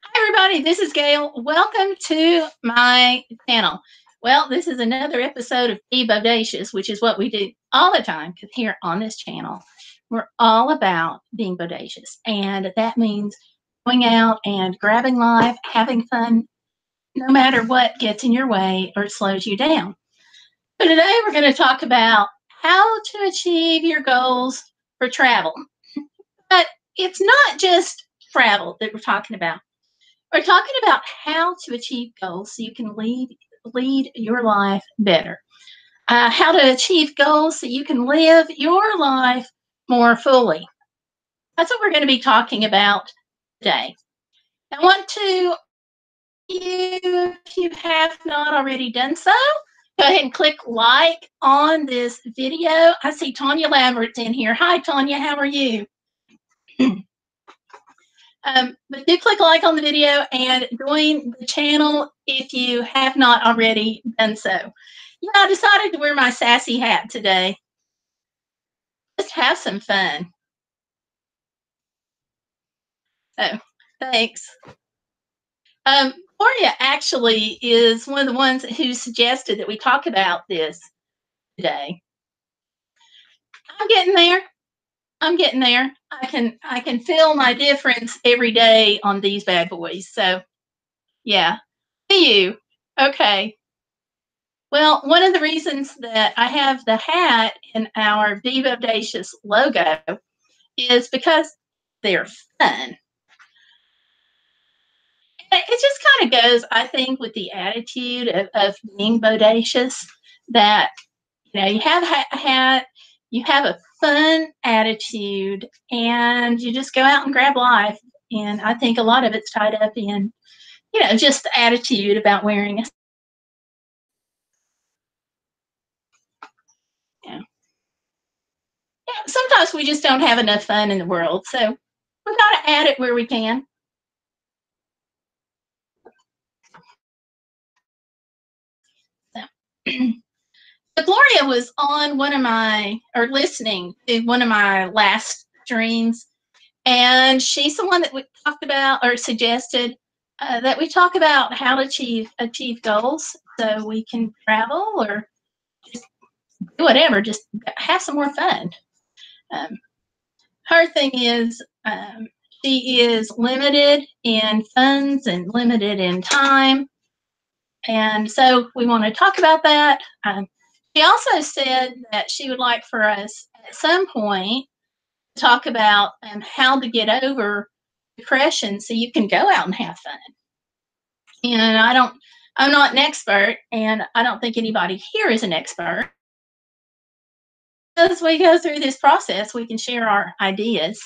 Hi, everybody. This is Gayle. Welcome to my channel. Well, this is another episode of Be Bodacious, which is what we do all the time because here on this channel, we're all about being bodacious. And that means going out and grabbing life, having fun, no matter what gets in your way or slows you down. So today we're going to talk about how to achieve your goals for travel. But it's not just travel that we're talking about. We're talking about how to achieve goals so you can lead your life better. How to achieve goals so you can live your life more fully. That's what we're going to be talking about today. I want to, if you have not already done so, go ahead and click like on this video. I see Tanya Lambert's in here. Hi, Tanya. How are you? But do click like on the video and join the channel if you have not already done so. Yeah, I decided to wear my sassy hat today. Just have some fun. Oh, thanks. Gloria actually is one of the ones who suggested that we talk about this today. I'm getting there. I'm getting there. I can feel my difference every day on these bad boys. So yeah. See you. Okay. Well, one of the reasons that I have the hat in our Be Bodacious logo is because they're fun. It just kind of goes, I think, with the attitude of being bodacious that, you have a hat, you have a fun attitude, and you just go out and grab life. And I think a lot of it's tied up in, just the attitude about wearing a sometimes we just don't have enough fun in the world. So we've got to add it where we can. So, Gloria was on listening to one of my last streams, and she's the one that we talked about or suggested that we talk about how to achieve goals so we can travel or just do whatever, just have some more fun. Her thing is she is limited in funds and limited in time. And so we want to talk about that. She also said that she would like for us at some point to talk about how to get over depression so you can go out and have fun. And I'm not an expert, and I don't think anybody here is an expert. As we go through this process, we can share our ideas.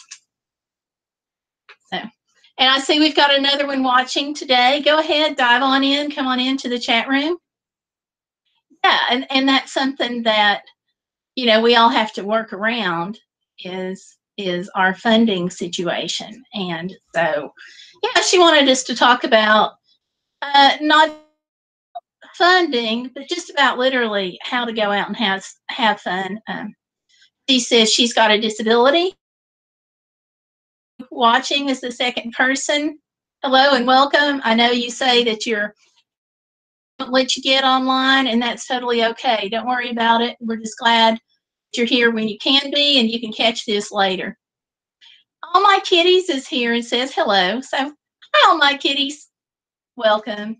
So, and I see we've got another one watching today. Go ahead, dive on in, come on into the chat room. Yeah, and that's something that we all have to work around is our funding situation. And so, yeah, she wanted us to talk about not funding, but just about literally how to go out and have fun. She says she's got a disability. Watching is the second person. Hello and welcome. I know you say that you're don't let you get online, and that's totally okay. Don't worry about it. We're just glad you're here when you can be, and you can catch this later. All My Kitties is here and says hello. So, hi, All My Kitties. Welcome.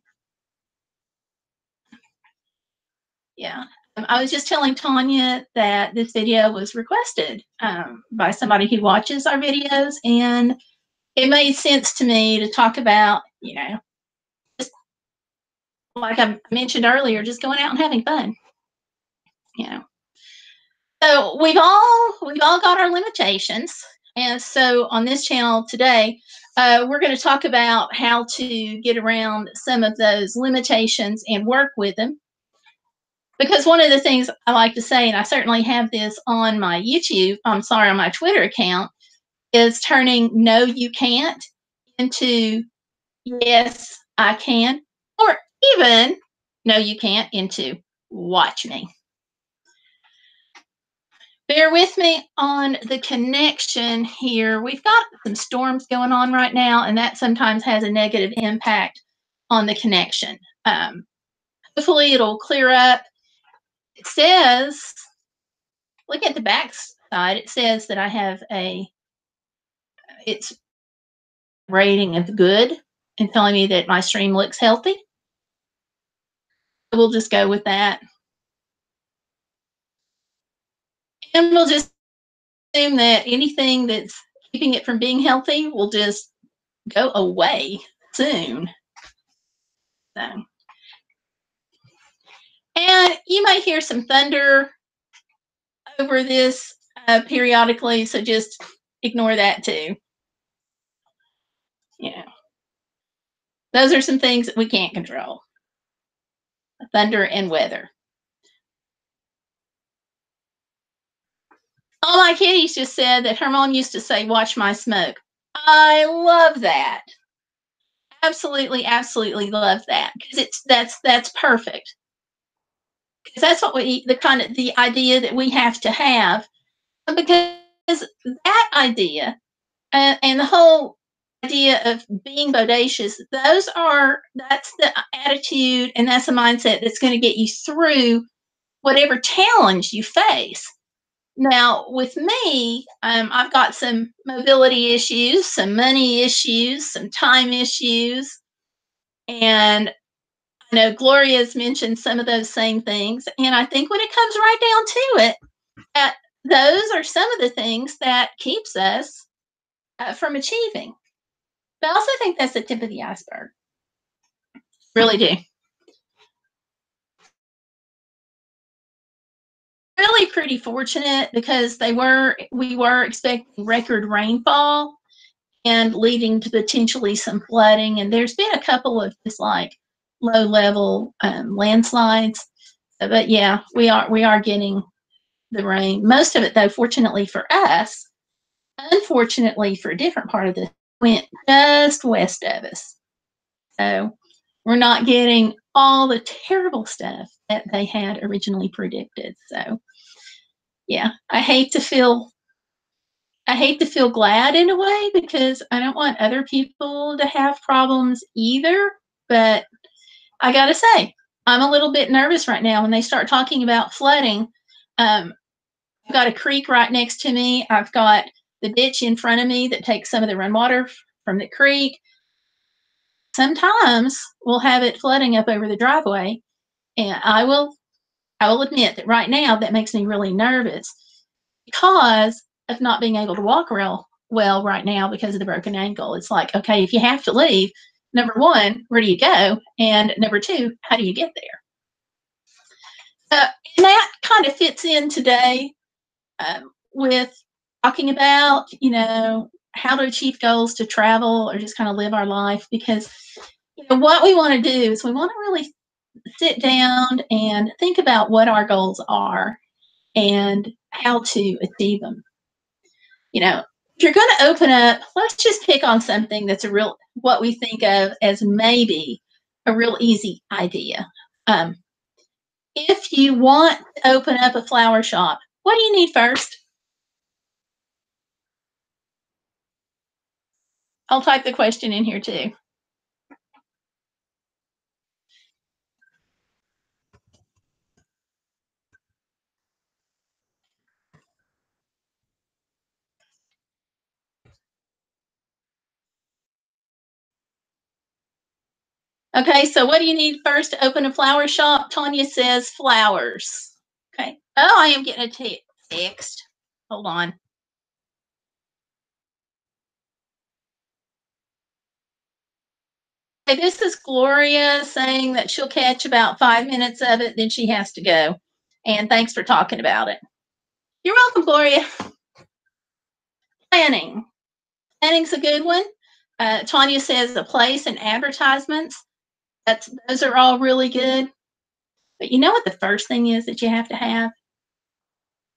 Yeah. I was just telling Tanya that this video was requested by somebody who watches our videos, and it made sense to me to talk about, just like I mentioned earlier, just going out and having fun. So we've all got our limitations, and so on this channel today, we're going to talk about how to get around some of those limitations and work with them. Because one of the things I like to say, and I certainly have this on my on my Twitter account, is turning no, you can't into yes, I can, or even no, you can't into watch me. Bear with me on the connection here. We've got some storms going on right now, and that sometimes has a negative impact on the connection. Hopefully, it'll clear up. It says, look at the back side. It says that I have it's rating of good and telling me that my stream looks healthy. We'll just go with that. And we'll just assume that anything that's keeping it from being healthy will just go away soon. So, and you might hear some thunder over this periodically, so just ignore that too. You know, those are some things that we can't control. Thunder and weather. All my kitties just said that her mom used to say, "Watch my smoke." I love that. Absolutely, absolutely love that, because that's perfect. Because that's what the idea that we have to have, because that idea and the whole idea of being bodacious, that's the attitude and that's the mindset that's going to get you through whatever challenge you face. Now, with me, I've got some mobility issues, some money issues, some time issues, and I know Gloria's mentioned some of those same things. And I think when it comes right down to it, that those are some of the things that keeps us from achieving. But I also think that's the tip of the iceberg. Really do. Really pretty fortunate because we were expecting record rainfall and leading to potentially some flooding. And there's been a couple of just like low level landslides. But yeah, we are getting the rain. Most of it, though, fortunately for us, unfortunately for a different part of the went just west of us. So we're not getting all the terrible stuff that they had originally predicted. So yeah, I hate to feel glad in a way because I don't want other people to have problems either. But I gotta say, I'm a little bit nervous right now when they start talking about flooding. I've got a creek right next to me. I've got the ditch in front of me that takes some of the run water from the creek. Sometimes we'll have it flooding up over the driveway, and I will admit that right now that makes me really nervous because of not being able to walk real well right now because of the broken ankle. It's like, okay, if you have to leave, number one, where do you go? And number two, how do you get there? And that kind of fits in today with talking about, how to achieve goals, to travel, or just kind of live our life. Because what we want to do is we want to really sit down and think about what our goals are and how to achieve them. If you're going to open up, let's just pick on something that's what we think of as maybe a real easy idea. If you want to open up a flower shop, what do you need first? I'll type the question in here too. Okay, so what do you need first to open a flower shop? Tanya says flowers. Okay. Oh, I am getting a text. Hold on. Okay, this is Gloria saying that she'll catch about 5 minutes of it, then she has to go. And thanks for talking about it. You're welcome, Gloria. Planning. Planning's a good one. Tanya says the place and advertisements. Those are all really good. But you know what the first thing is that you have to have?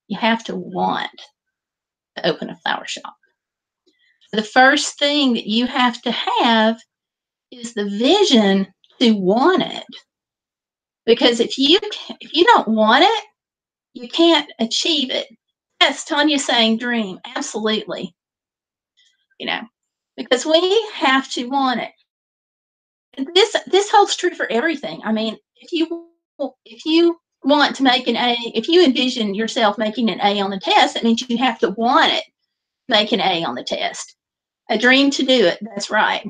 You have to want to open a flower shop. The first thing that you have to have is the vision to want it. Because if you don't want it, you can't achieve it. Yes, Tanya's saying dream. Absolutely. You know, because we have to want it. This holds true for everything. I mean, if you want to make an A, if you envision yourself making an A on the test, that means you have to want it, make an A on the test. A dream to do it. That's right.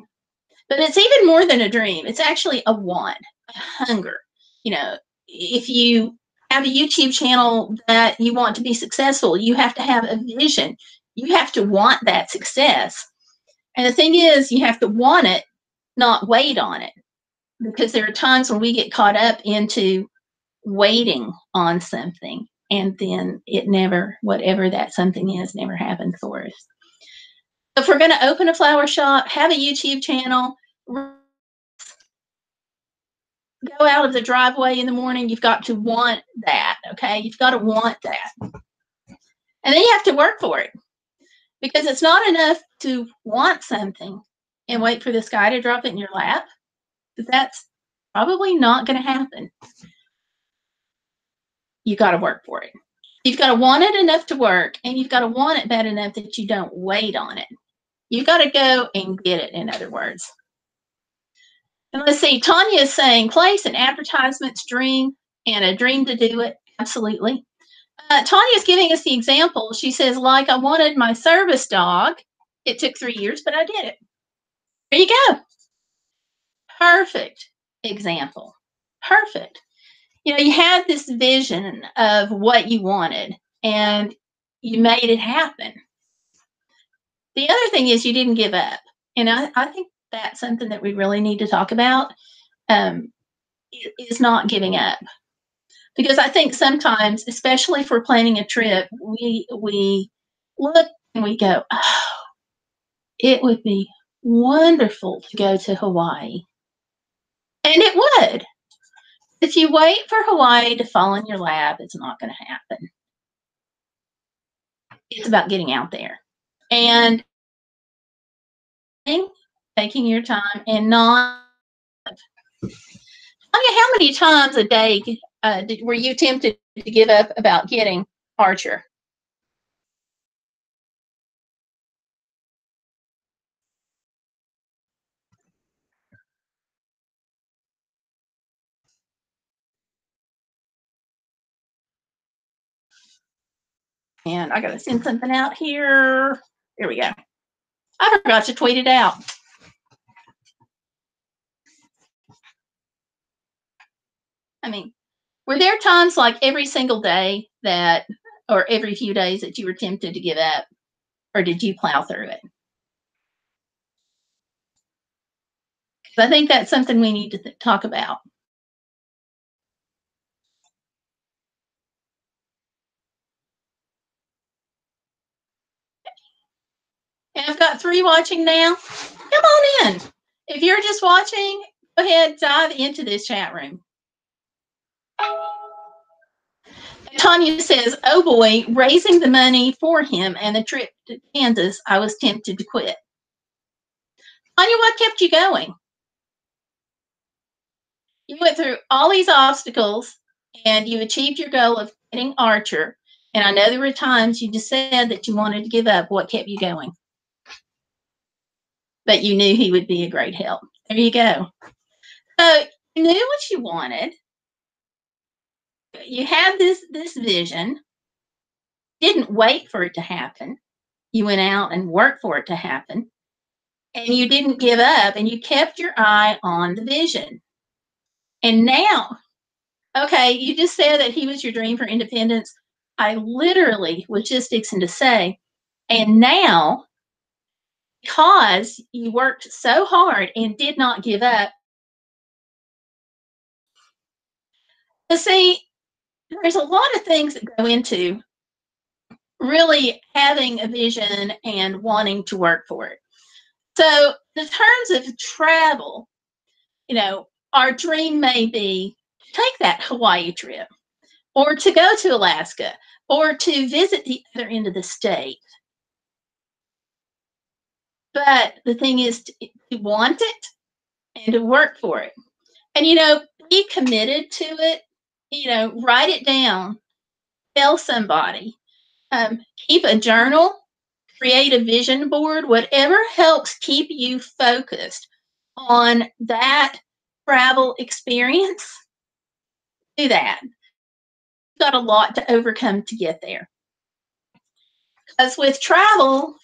But it's even more than a dream. It's actually a want, a hunger. You know, if you have a YouTube channel that you want to be successful, you have to have a vision. You have to want that success. And the thing is, you have to want it, not wait on it. Because there are times when we get caught up into waiting on something and then it never, whatever that something is, never happens for us. So if we're going to open a flower shop, have a YouTube channel, go out of the driveway in the morning, you've got to want that, okay? You've got to want that. And then you have to work for it because it's not enough to want something and wait for the sky to drop it in your lap. That's probably not going to happen. You got to work for it. You've got to want it enough to work, and you've got to want it bad enough that you don't wait on it. You've got to go and get it, in other words. And let's see, Tanya is saying place an advertisement's dream and a dream to do it. Absolutely. Tanya is giving us the example. She says, like I wanted my service dog. It took 3 years, but I did it. There you go. Perfect example. Perfect. You know, you had this vision of what you wanted and you made it happen. The other thing is you didn't give up. And I think that's something that we really need to talk about, is not giving up. Because I think sometimes, especially if we're planning a trip, we look and we go, oh, it would be wonderful to go to Hawaii. And it would. If you wait for Hawaii to fall in your lap, it's not going to happen. It's about getting out there and taking your time and not. Tanya, how many times a day were you tempted to give up about getting Archer? And I got to send something out here. Here we go. I forgot to tweet it out. I mean, were there times like every single day that, or every few days that you were tempted to give up, or did you plow through it? I think that's something we need to talk about. And I've got 3 watching now. Come on in. If you're just watching, go ahead, dive into this chat room. Tanya says, oh boy, raising the money for him and the trip to Kansas, I was tempted to quit. Tanya, what kept you going? You went through all these obstacles and you achieved your goal of getting Archer. And I know there were times you just said that you wanted to give up. What kept you going? But you knew he would be a great help. There you go. So you knew what you wanted. You had this vision. Didn't wait for it to happen. You went out and worked for it to happen. And you didn't give up and you kept your eye on the vision. And now, okay, you just said that he was your dream for independence. I literally was just fixing to say, and now, because you worked so hard and did not give up, see, there's a lot of things that go into really having a vision and wanting to work for it. So, in terms of travel, you know, our dream may be to take that Hawaii trip or to go to Alaska or to visit the other end of the state. But the thing is to want it and to work for it. And, you know, be committed to it, you know, write it down, tell somebody, Keep a journal, create a vision board, whatever helps keep you focused on that travel experience, do that. You've got a lot to overcome to get there. Because with travel,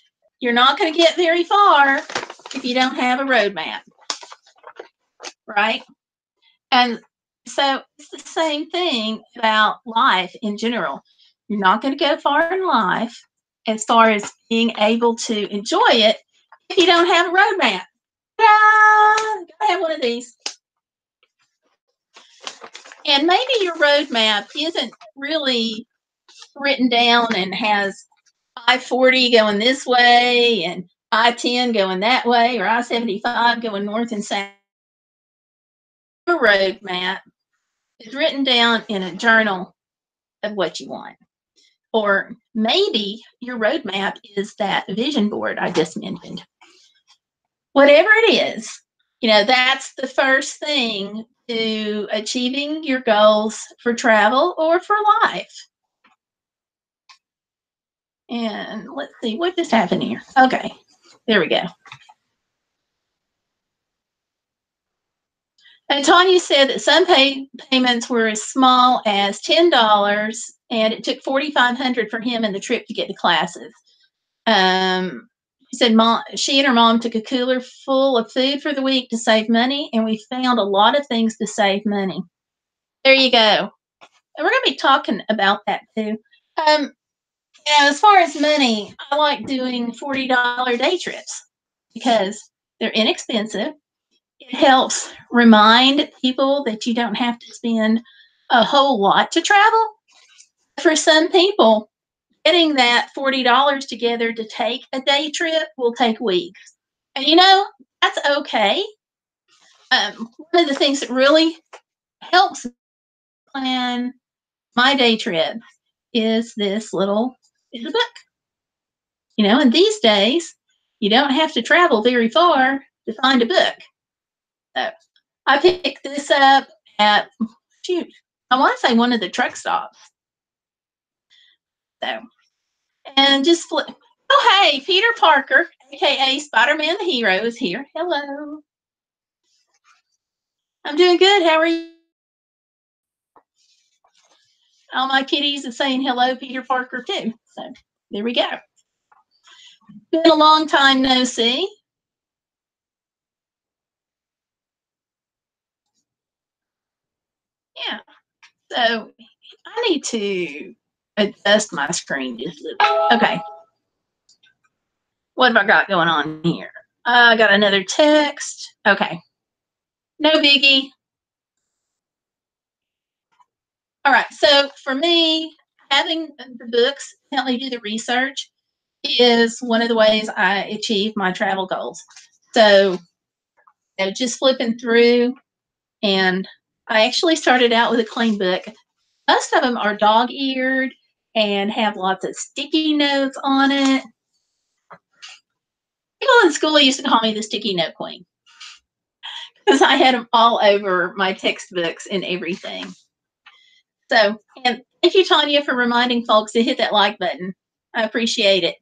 you're not going to get very far if you don't have a roadmap, right? And so it's the same thing about life in general. You're not going to go far in life as far as being able to enjoy it if you don't have a roadmap. Gotta have one of these. And maybe your roadmap isn't really written down and has I-40 going this way and I-10 going that way, or I-75 going north and south. Your roadmap is written down in a journal of what you want. Or maybe your roadmap is that vision board I just mentioned. Whatever it is, that's the first thing to achieving your goals for travel or for life. And let's see, what just happened here? Okay, there we go. And Tanya said that some payments were as small as $10, and it took $4,500 for him and the trip to get to classes. She said she and her mom took a cooler full of food for the week to save money, and we found a lot of things to save money. There you go. And we're going to be talking about that too. As far as money, I like doing $40 day trips because they're inexpensive. It helps remind people that you don't have to spend a whole lot to travel. For some people, getting that $40 together to take a day trip will take weeks. And that's okay. One of the things that really helps plan my day trip is this little book. And these days, you don't have to travel very far to find a book. So I picked this up at, I want to say one of the truck stops. So, and just flip. Oh, hey, Peter Parker, aka Spider-Man the Hero, is here. Hello. I'm doing good. How are you? All my kitties are saying hello, Peter Parker, too. So there we go. Been a long time no see. Yeah. So I need to adjust my screen just a little bit. Okay. What have I got going on here? I got another text. Okay. No biggie. All right. So for me, having the books help me do the research is one of the ways I achieve my travel goals. So just flipping through, and I actually started out with a clean book. Most of them are dog-eared and have lots of sticky notes on it. People in school used to call me the sticky note queen because I had them all over my textbooks and everything. So, and thank you, Tanya, for reminding folks to hit that like button. I appreciate it.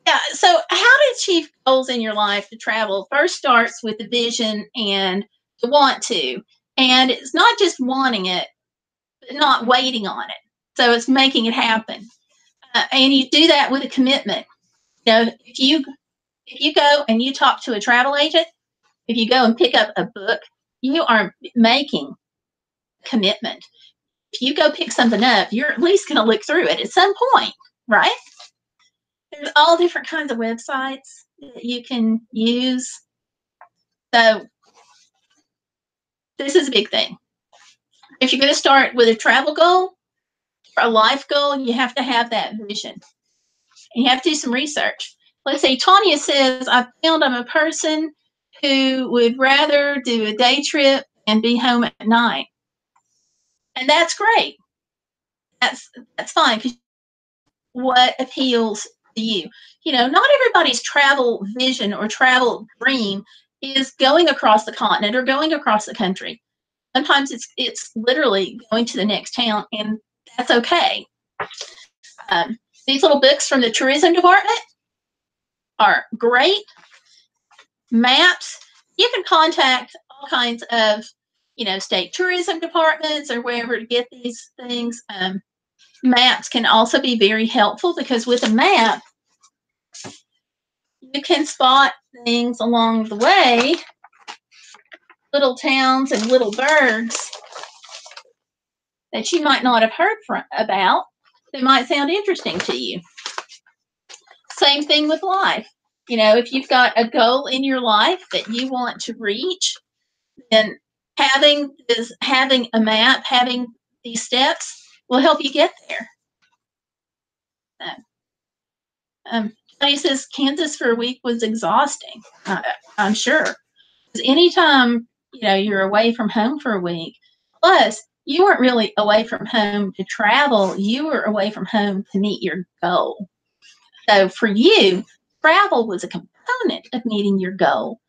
Yeah, so how to achieve goals in your life to travel first starts with the vision and the want to. And it's not just wanting it, but not waiting on it. So it's making it happen. And you do that with a commitment. If you go and you talk to a travel agent, if you go and pick up a book, you are making commitment. If you go pick something up, you're at least going to look through it at some point, right? There's all different kinds of websites that you can use. So this is a big thing. If you're going to start with a travel goal or a life goal, you have to have that vision. And you have to do some research. Let's say Tanya says, I found I'm a person who would rather do a day trip and be home at night. And that's great. That's fine. What appeals to you? Not everybody's travel vision or travel dream is going across the continent or going across the country. Sometimes it's literally going to the next town, and that's okay. These little books from the tourism department are great. Maps, you can contact all kinds of, state tourism departments or wherever to get these things. Maps can also be very helpful because with a map, you can spot things along the way, little towns and little burgs that you might not have heard about that might sound interesting to you. Same thing with life. If you've got a goal in your life that you want to reach, then having a map, having these steps will help you get there. Tony says Kansas for a week was exhausting. I'm sure. Because anytime you're away from home for a week, plus you weren't really away from home to travel, you were away from home to meet your goal. So for you, travel was a component of meeting your goal.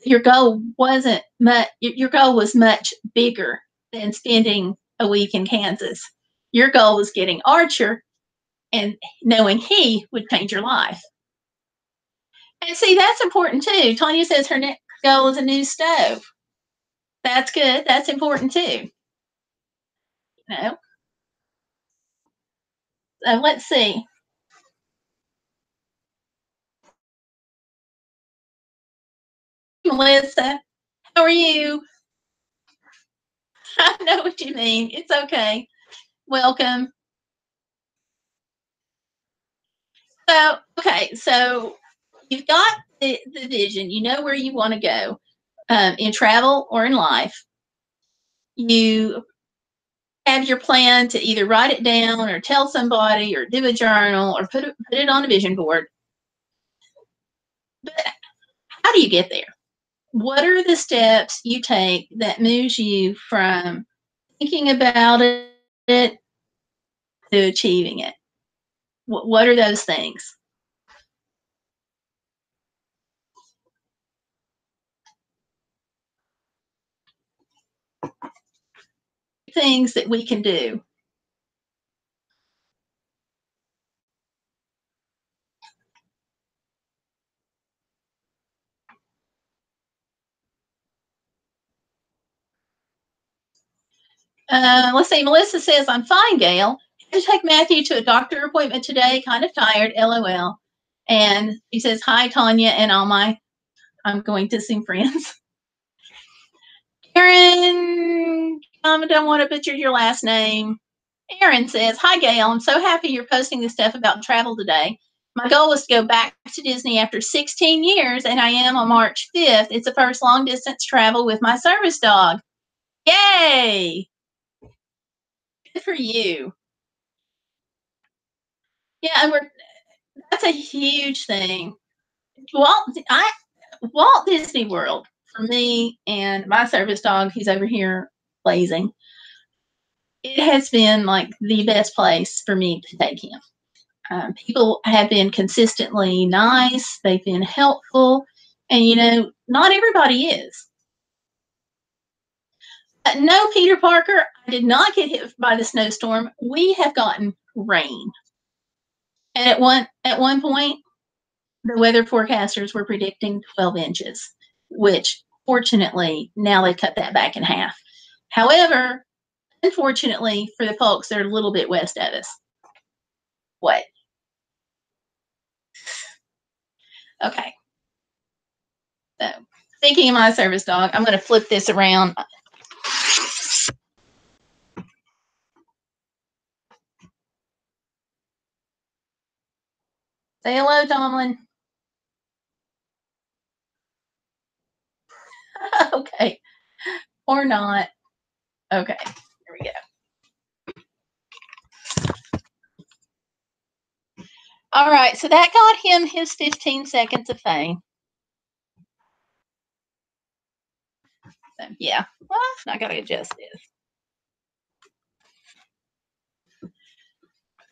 Your goal wasn't much. Your goal was much bigger than spending a week in Kansas. Your goal was getting Archer and knowing he would change your life. And see, that's important too. Tanya says her next goal is a new stove. That's good. That's important too. So let's see. Melissa, how are you? I know what you mean. It's okay. Welcome. So you've got the vision. You know where you want to go in travel or in life. You have your plan to either write it down or tell somebody or do a journal or put it on a vision board. But how do you get there? What are the steps you take that moves you from thinking about it to achieving it? What are those things? Things that we can do. Let's see. Melissa says, I'm fine, Gayle. I take Matthew to a doctor appointment today. Kind of tired, LOL. And she says, hi, Tanya, and all my, I'm going to see friends. Aaron, I don't want to butcher your last name. Aaron says, hi, Gayle. I'm so happy you're posting this stuff about travel today. My goal was to go back to Disney after 16 years, and I am on March 5th. It's the first long distance travel with my service dog. Yay! Good for you. Yeah, that's a huge thing. Walt Disney World for me and my service dog, he's over here blazing. It has been like the best place for me to take him. People have been consistently nice. They've been helpful. And, not everybody is. No, Peter Parker, I did not get hit by the snowstorm. We have gotten rain. And at one point, the weather forecasters were predicting 12 inches, which fortunately, now they cut that back in half. However, unfortunately for the folks that are a little bit west of us, what? Okay. So, speaking of my service dog, I'm going to flip this around. Say hello, Tomlin. Okay. Or not. Okay. Here we go. All right. So that got him his 15 seconds of fame. So, yeah. Well, I got to adjust this.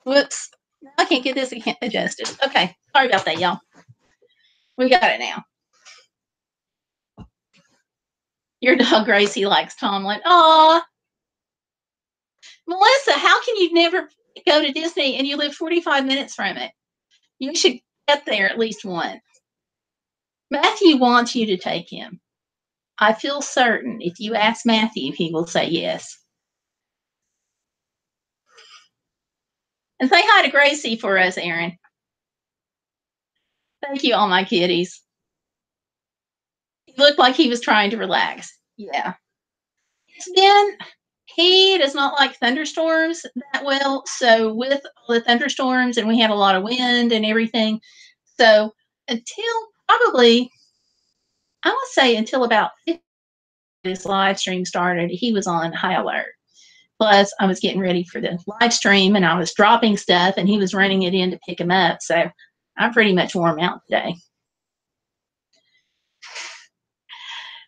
Whoops. I can't get this adjusted. Okay. Sorry about that, y'all. We got it now. Your dog Gracie likes Tomlin. Aw. Melissa, how can you never go to Disney and you live 45 minutes from it. You should get there at least once. Matthew wants you to take him. I feel certain if you ask Matthew, he will say yes. And say hi to Gracie for us, Aaron. Thank you, all my kitties. He looked like he was trying to relax. Yeah. Then he does not like thunderstorms that well. So with all the thunderstorms, and we had a lot of wind and everything. So until probably, I would say until about this live stream started, he was on high alert. Plus, I was getting ready for the live stream and I was dropping stuff and he was running it in to pick him up. So I'm pretty much warm out today.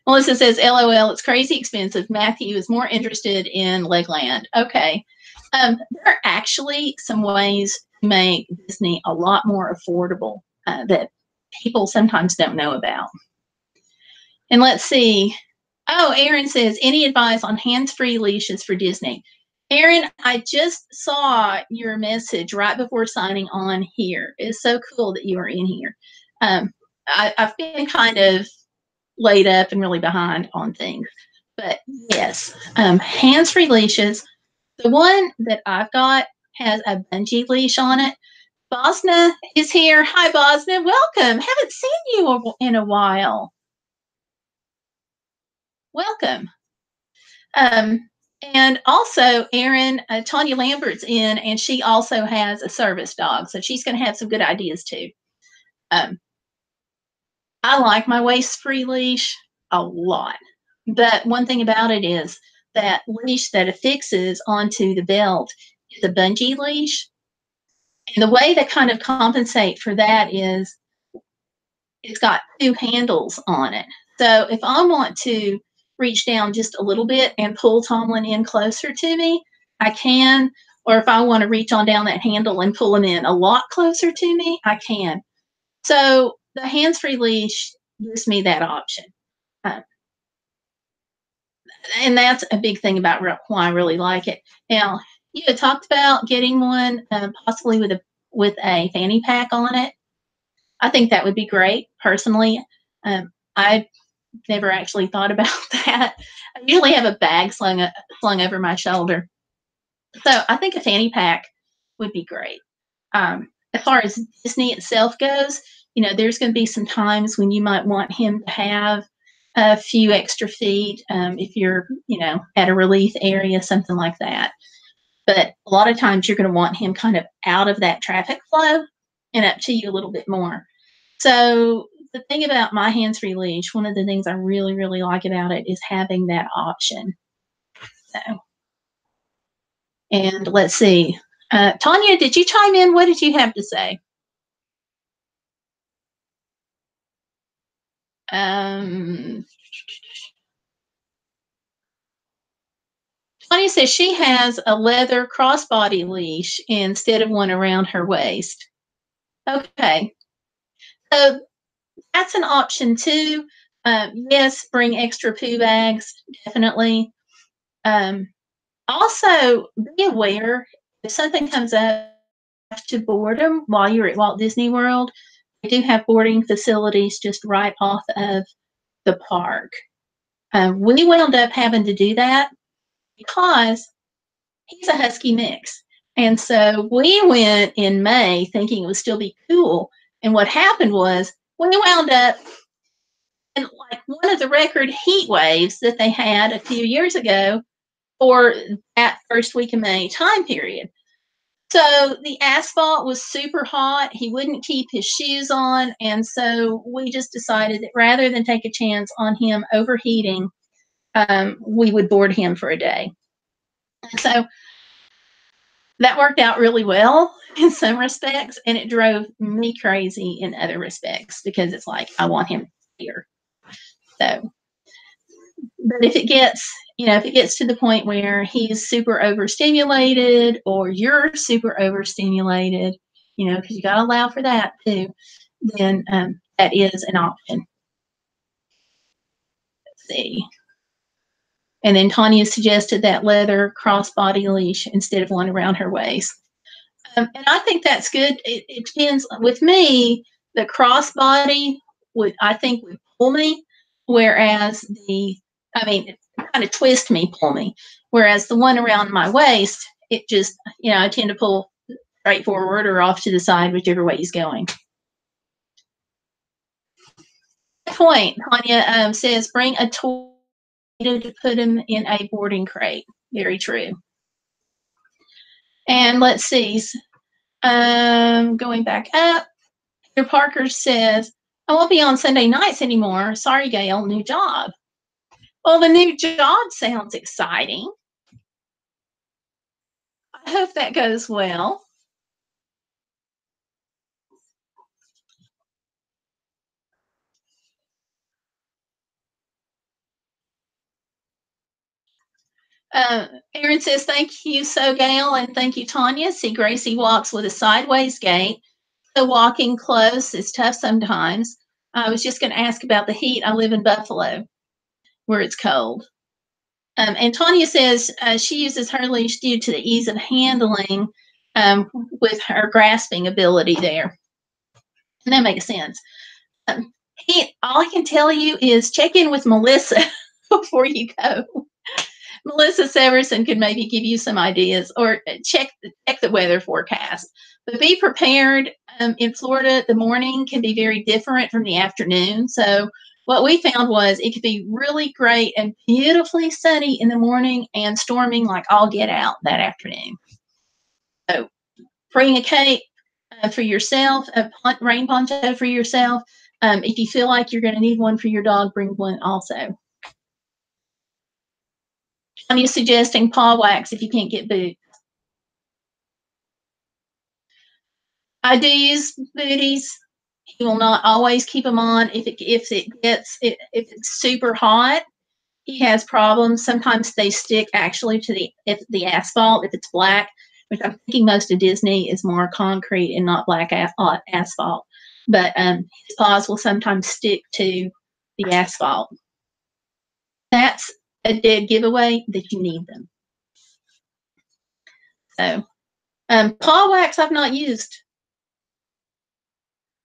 Melissa says, LOL, it's crazy expensive. Matthew is more interested in Legoland. Okay. There are actually some ways to make Disney a lot more affordable that people sometimes don't know about. And let's see. Oh, Aaron says, any advice on hands-free leashes for Disney? Aaron, I just saw your message right before signing on here. It's so cool that you are in here. I've been kind of laid up and really behind on things. But yes, hands-free leashes. The one that I've got has a bungee leash on it. Bosna is here. Hi, Bosna. Welcome. Haven't seen you in a while. Welcome. And also, Erin, Tanya Lambert's in, and she also has a service dog, so she's going to have some good ideas too. I like my waist-free leash a lot, but one thing about it is that leash that affixes onto the belt is a bungee leash, and the way to kind of compensate for that is it's got two handles on it. So if I want to reach down just a little bit and pull Tomlin in closer to me, I can. Or if I want to reach on down that handle and pull him in a lot closer to me, I can. So the hands-free leash gives me that option. And that's a big thing about why I really like it. Now, you had talked about getting one possibly with a fanny pack on it. I think that would be great, personally. I never actually thought about that. I usually have a bag slung over my shoulder. So I think a fanny pack would be great. As far as Disney itself goes, there's going to be some times when you might want him to have a few extra feet if you're, at a relief area, something like that. But a lot of times you're going to want him kind of out of that traffic flow and up to you a little bit more. So the thing about my hands-free leash, one of the things I really, really like about it is having that option. So, and let's see. Tanya, did you chime in? What did you have to say? Tanya says she has a leather crossbody leash instead of one around her waist. Okay. So that's an option too. Yes, bring extra poo bags, definitely. Also, be aware if something comes up to boredom while you're at Walt Disney World, they do have boarding facilities just right off of the park. We wound up having to do that because he's a husky mix. And so we went in May thinking it would still be cool. And what happened was we wound up in like one of the record heat waves that they had a few years ago for that first week of May time period. So the asphalt was super hot. He wouldn't keep his shoes on. And so we just decided that rather than take a chance on him overheating, we would board him for a day. And so that worked out really well in some respects. And it drove me crazy in other respects because it's like, I want him here. So, but if it gets to the point where he's super overstimulated or you're super overstimulated, because you got to allow for that too, then that is an option. Let's see. And then Tanya suggested that leather crossbody leash instead of one around her waist. And I think that's good. It depends. With me, the crossbody I think would pull me, whereas kind of twist me, pull me. Whereas the one around my waist, it just, I tend to pull straight forward or off to the side, whichever way he's going. Point, Tanya says, bring a toy to put him in a boarding crate. Very true. And let's see. Going back up, Peter Parker says, I won't be on Sunday nights anymore. Sorry, Gayle, new job. Well, the new job sounds exciting. I hope that goes well. Aaron says, thank you, so Gayle, and thank you, Tanya. See, Gracie walks with a sideways gait, so walking close is tough sometimes. I was just going to ask about the heat. I live in Buffalo, where it's cold. And Tanya says she uses her leash due to the ease of handling with her grasping ability there. And that makes sense. All I can tell you is check in with Melissa before you go. Melissa Severson could maybe give you some ideas, or check the weather forecast. But be prepared. In Florida, the morning can be very different from the afternoon. So what we found was it could be really great and beautifully sunny in the morning and storming like all get out that afternoon. So bring a cape for yourself, a rain poncho for yourself. If you feel like you're going to need one for your dog, bring one also. I'm just suggesting paw wax if you can't get boots. I do use booties. He will not always keep them on. If it's super hot, he has problems. Sometimes they stick actually to the asphalt if it's black, which I'm thinking most of Disney is more concrete and not black asphalt. But his paws will sometimes stick to the asphalt. That's a dead giveaway that you need them. So paw wax I've not used.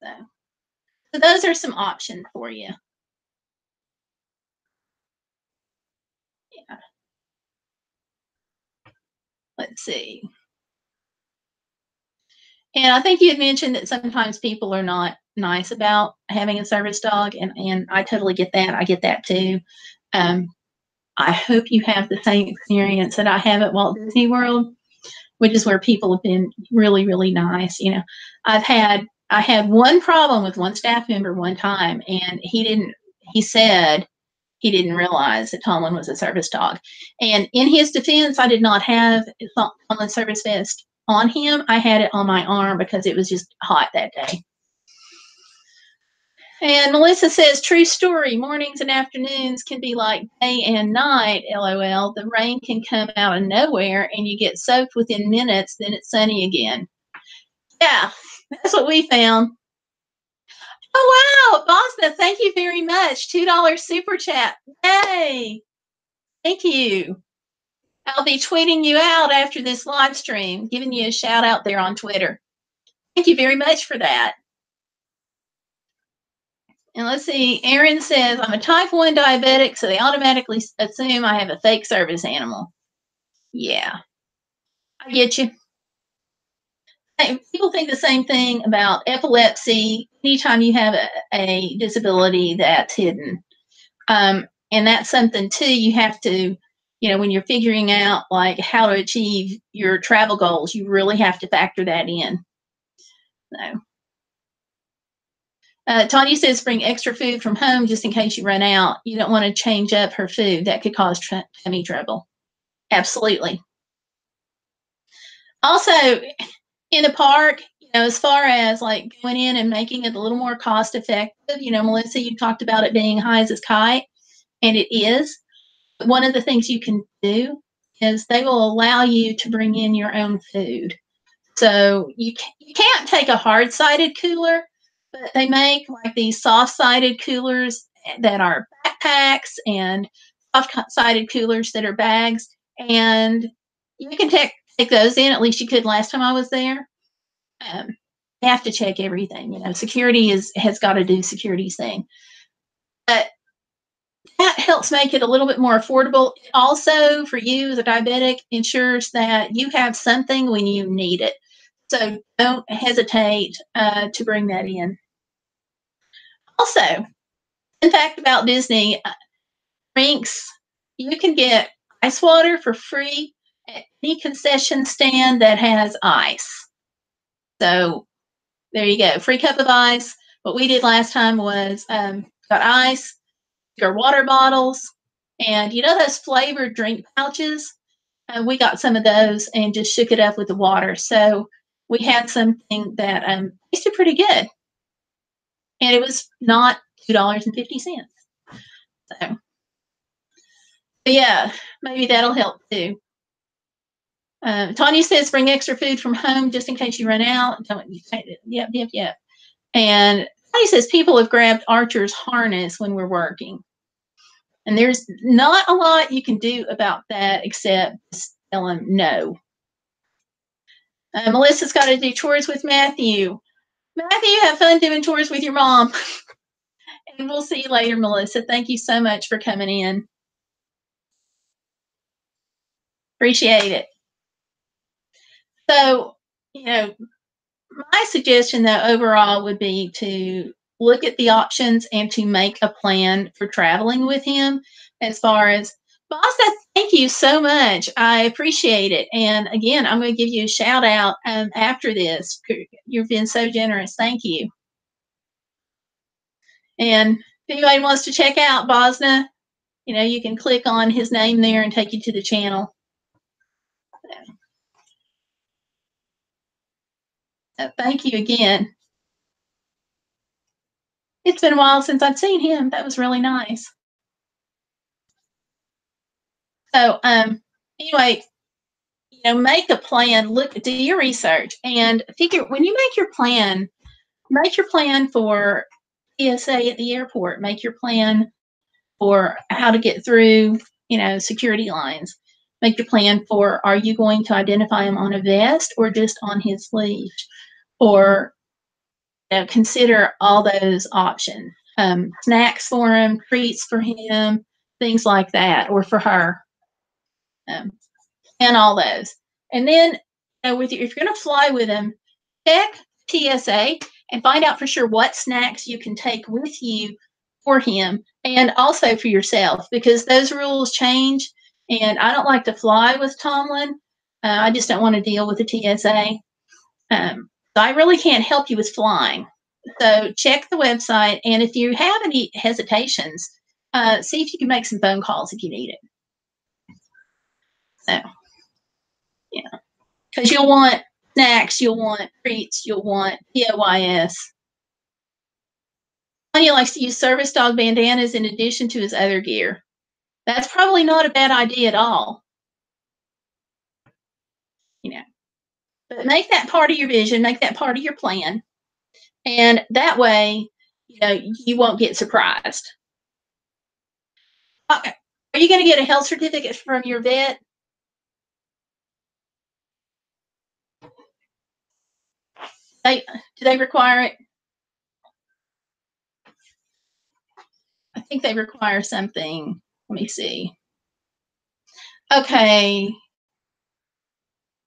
So those are some options for you. Yeah. Let's see. And I think you had mentioned that sometimes people are not nice about having a service dog, and I totally get that. I get that too. I hope you have the same experience that I have at Walt Disney World, which is where people have been really, really nice. I had one problem with one staff member one time, and he said he didn't realize that Tomlin was a service dog. And in his defense, I did not have Tomlin's service vest on him. I had it on my arm because it was just hot that day. And Melissa says, true story. Mornings and afternoons can be like day and night, LOL. The rain can come out of nowhere and you get soaked within minutes, then it's sunny again. Yeah, that's what we found. Oh, wow, Bosna, thank you very much. $2 super chat. Yay. Thank you. I'll be tweeting you out after this live stream, giving you a shout out there on Twitter. Thank you very much for that. And let's see, Aaron says, I'm a type 1 diabetic, so they automatically assume I have a fake service animal. Yeah, I get you. People think the same thing about epilepsy. Anytime you have a disability that's hidden. And that's something, too, you have to, when you're figuring out, like, how to achieve your travel goals, you really have to factor that in. So. Tanya says, bring extra food from home just in case you run out. You don't want to change up her food. That could cause tummy trouble. Absolutely. Also, in the park, as far as like going in and making it a little more cost effective, Melissa, you talked about it being high as a kite, and it is. One of the things you can do is they will allow you to bring in your own food. So you can't take a hard-sided cooler, but they make like these soft-sided coolers that are backpacks and soft-sided coolers that are bags. And you can take those in, at least you could last time I was there. they have to check everything. You know, security has got to do security's thing. But that helps make it a little bit more affordable. Also, for you as a diabetic, ensures that you have something when you need it. So don't hesitate to bring that in. Also, fun fact about Disney, drinks, you can get ice water for free at any concession stand that has ice. So there you go, free cup of ice. What we did last time was got ice, our water bottles, and you know those flavored drink pouches? We got some of those and just shook it up with the water. So we had something that tasted pretty good. And it was not $2.50. So yeah, maybe that'll help too. Tanya says bring extra food from home just in case you run out. Yep. And Tanya says people have grabbed Archer's harness when we're working. And there's not a lot you can do about that except tell them no. Melissa's got to do chores with Matthew. Matthew, have fun doing chores with your mom. And we'll see you later, Melissa. Thank you so much for coming in. Appreciate it. So, you know, my suggestion, though, overall would be to look at the options and to make a plan for traveling with him. As far as Boston, thank you so much. I appreciate it. And again, I'm going to give you a shout out after this. You've been so generous. Thank you. And if anybody wants to check out Bosna, you know, you can click on his name there and take you to the channel. Thank you again. It's been a while since I've seen him. That was really nice. So anyway, you know, make a plan, do your research and figure when you make your plan for TSA at the airport, make your plan for how to get through, you know, security lines. Make your plan for, are you going to identify him on a vest or just on his leash? Or, you know, consider all those options. Snacks for him, treats for him, things like that, or for her. And all those. And then, you know, if you're going to fly with him, check TSA and find out for sure what snacks you can take with you for him and also for yourself, because those rules change. And I don't like to fly with Tomlin. I just don't want to deal with the TSA. So I really can't help you with flying. So check the website. And if you have any hesitations, see if you can make some phone calls if you need it. So, yeah. Because you'll want snacks, you'll want treats, you'll want POIS. Tanya likes to use service dog bandanas in addition to his other gear. That's probably not a bad idea at all. You know, but make that part of your vision, make that part of your plan. And that way, you know, you won't get surprised. Okay. Are you going to get a health certificate from your vet? Do they require it? I think they require something. Let me see. Okay.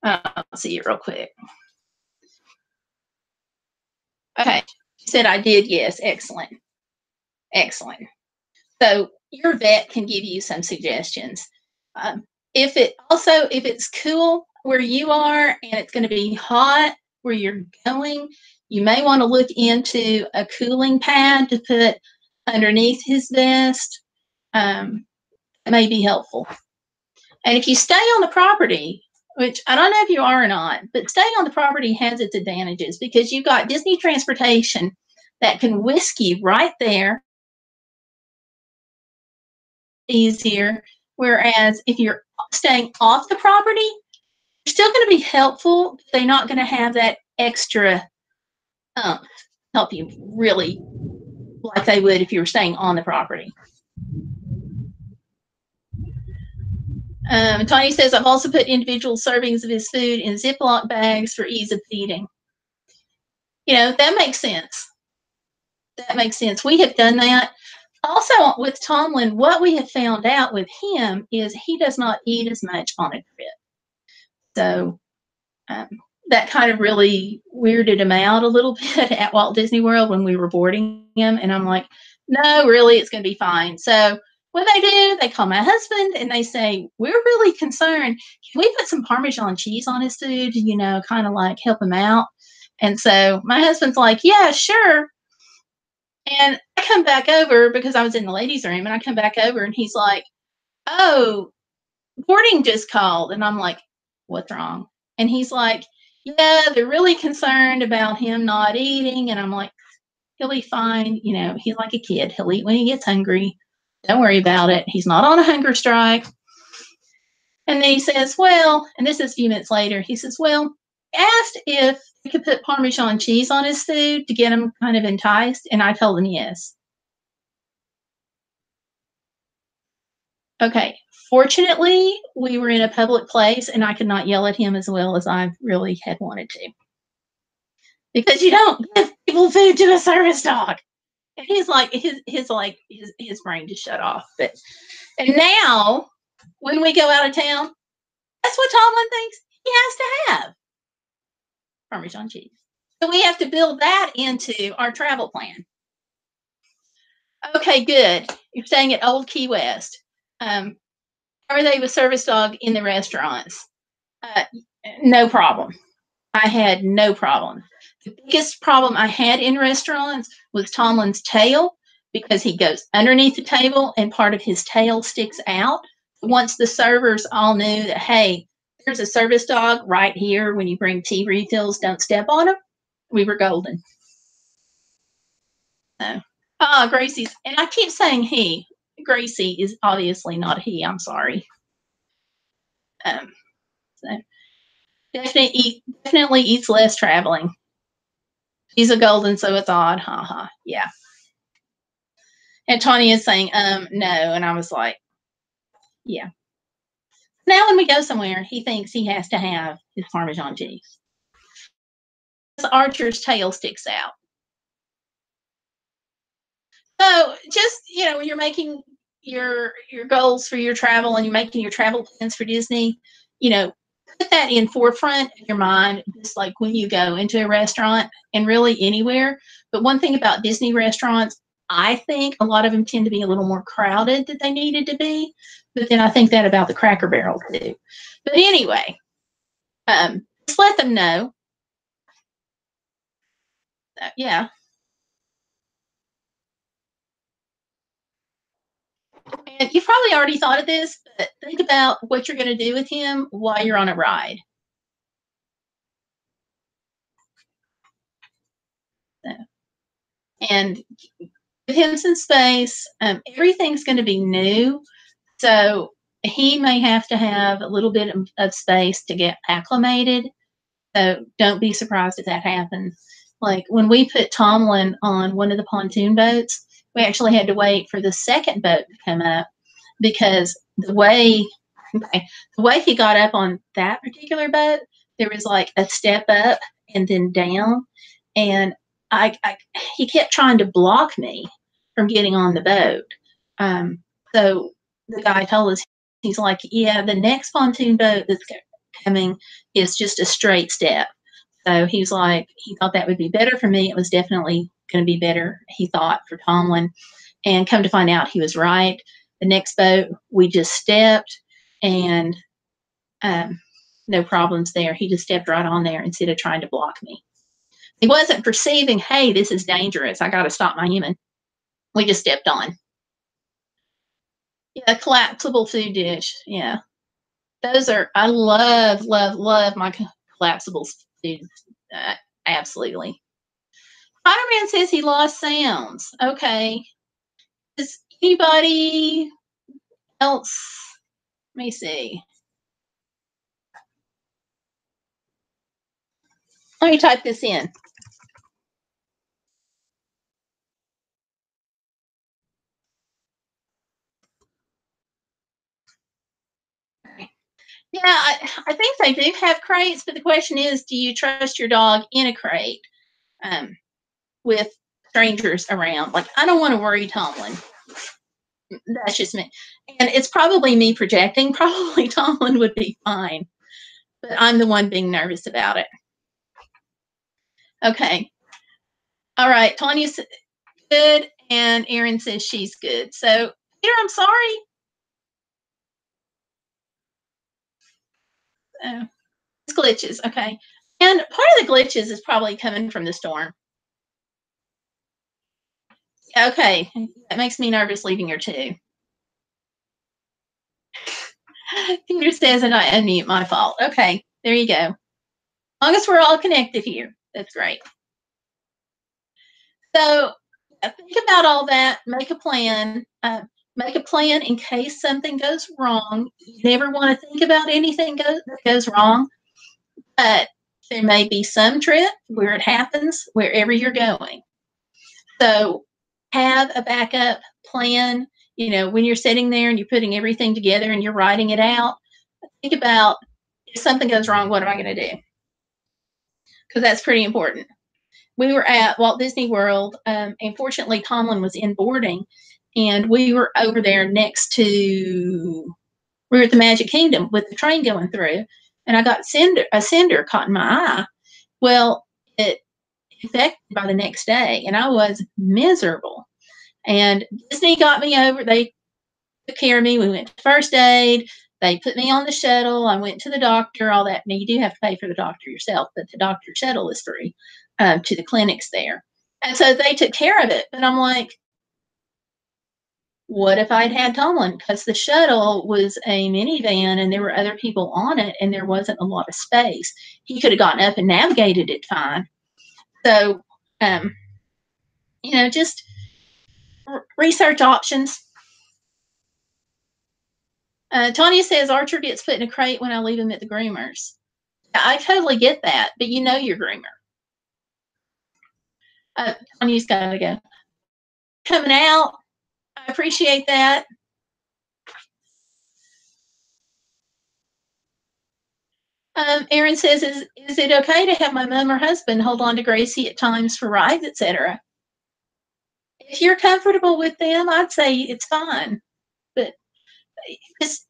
I'll see it real quick. Okay. She said I did. Yes. Excellent. Excellent. So your vet can give you some suggestions. If it's cool where you are and it's going to be hot where you're going, you may want to look into a cooling pad to put underneath his vest. It may be helpful. And if you stay on the property, which I don't know if you are or not, but staying on the property has its advantages because you've got Disney transportation that can whisk you right there easier. Whereas if you're staying off the property, you're still going to be helpful. But they're not going to have that extra help you really like they would if you were staying on the property. Tony says, I've also put individual servings of his food in Ziploc bags for ease of feeding. That makes sense. That makes sense. We have done that. Also, with Tomlin, what we have found out with him is he does not eat as much on a trip. So um, that kind of really weirded him out a little bit at Walt Disney World when we were boarding him. And I'm like, no, really, it's going to be fine. So what they do, they call my husband and they say, we're really concerned. Can we put some Parmesan cheese on his food, kind of like help him out? And so my husband's like, yeah, sure. And I come back over because I was in the ladies' room, and I come back over and he's like, oh, boarding just called. And I'm like, what's wrong? And he's like, yeah, they're really concerned about him not eating. And I'm like, he'll be fine. He's like a kid. He'll eat when he gets hungry. Don't worry about it. He's not on a hunger strike. And then he says, well, and this is a few minutes later, he says, well, asked if he could put Parmesan cheese on his food to get him kind of enticed. And I told him yes. Okay. Fortunately, we were in a public place and I could not yell at him as well as I really had wanted to. Because you don't give people food to a service dog. And he's like, his brain just shut off. And now, when we go out of town, that's what Tomlin thinks he has to have Parmesan cheese. So we have to build that into our travel plan. Okay, good. You're staying at Old Key West. Are they with service dog in the restaurants? No problem. I had no problem. The biggest problem I had in restaurants was Tomlin's tail, because he goes underneath the table and part of his tail sticks out. Once the servers all knew that, hey, there's a service dog right here, when you bring tea refills, don't step on him, we were golden. So, Gracie's, and I keep saying he. Gracie is obviously not he. I'm sorry. So definitely eats less traveling. He's a golden, so it's odd. Haha. Yeah. And Tony is saying, no. And I was like, yeah. Now when we go somewhere, he thinks he has to have his Parmesan cheese. Archer's tail sticks out. So just, when you're making your goals for your travel and you're making your travel plans for Disney, put that in forefront of your mind, just like when you go into a restaurant and really anywhere. But one thing about Disney restaurants, I think a lot of them tend to be a little more crowded than they needed to be. But then I think that about the Cracker Barrel too. But anyway, just let them know. Yeah. And you've probably already thought of this, but think about what you're going to do with him while you're on a ride. So, and give him some space. Everything's going to be new. So he may have to have a little bit of space to get acclimated. So don't be surprised if that happens. Like when we put Tomlin on one of the pontoon boats, we actually had to wait for the second boat to come up, because the way he got up on that particular boat, there was like a step up and then down, and he kept trying to block me from getting on the boat. So the guy told us, he's like, yeah, the next pontoon boat that's coming is just a straight step. So he's like, he thought that would be better for me. It was definitely going to be better, he thought, for Tomlin. And come to find out, he was right. The next boat, we just stepped, and no problems there. He just stepped right on there instead of trying to block me. He wasn't perceiving, hey, this is dangerous, I got to stop my human. We just stepped on. Yeah, collapsible food dish. Yeah. Those are, I love my collapsible food. Absolutely. Spider-Man says he lost sounds. Okay. Does anybody else? Let me see. Let me type this in. Yeah, I think they do have crates, but the question is, do you trust your dog in a crate? with strangers around. Like, I don't want to worry Tomlin. That's just me. And it's probably me projecting. Probably Tomlin would be fine. But I'm the one being nervous about it. Okay. All right. Tanya's good. And Erin says she's good. So, Peter, I'm sorry. It's glitches. Okay. And part of the glitches is probably coming from the storm. Okay. That makes me nervous leaving her too. Peter says, and I unmute, my fault. Okay. There you go. As long as we're all connected here. That's great. So think about all that. Make a plan. Make a plan in case something goes wrong. You never want to think about anything that goes wrong. But there may be some trip where it happens wherever you're going. So have a backup plan. You know, when you're sitting there and you're putting everything together and you're writing it out, think about if something goes wrong, what am I going to do? Because that's pretty important. We were at Walt Disney World, and fortunately Tomlin was in boarding, and we were over there next to, we were at the Magic Kingdom with the train going through, and I got a cinder caught in my eye. Well, it infected by the next day, and I was miserable. And Disney got me over. They took care of me. We went to first aid. They put me on the shuttle. I went to the doctor, all that. Now, you do have to pay for the doctor yourself, but the doctor shuttle is free to the clinics there. And so they took care of it. But I'm like, what if I'd had Tomlin? Because the shuttle was a minivan and there were other people on it and there wasn't a lot of space. He could have gotten up and navigated it fine. So, you know, just research options. Tanya says Archer gets put in a crate when I leave him at the groomers. I totally get that, but you know your groomer. Tanya's got to go. Coming out. I appreciate that. Erin says, is it okay to have my mom or husband hold on to Gracie at times for rides, etc.? If you're comfortable with them, I'd say it's fine. But just